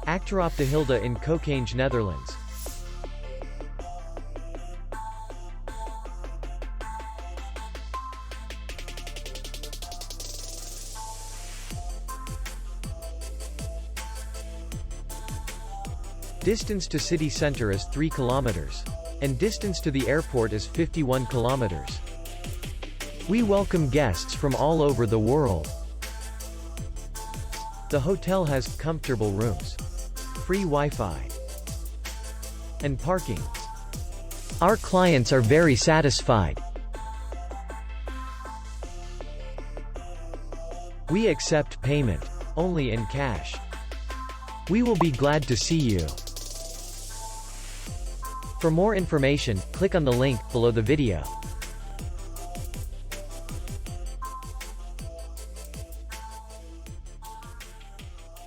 Achteropdehilde in Koekange, Netherlands. Distance to city center is 3 kilometers. And distance to the airport is 51 kilometers. We welcome guests from all over the world. The hotel has comfortable rooms, free Wi-Fi, and parking. Our clients are very satisfied. We accept payment only in cash. We will be glad to see you. For more information, click on the link below the video.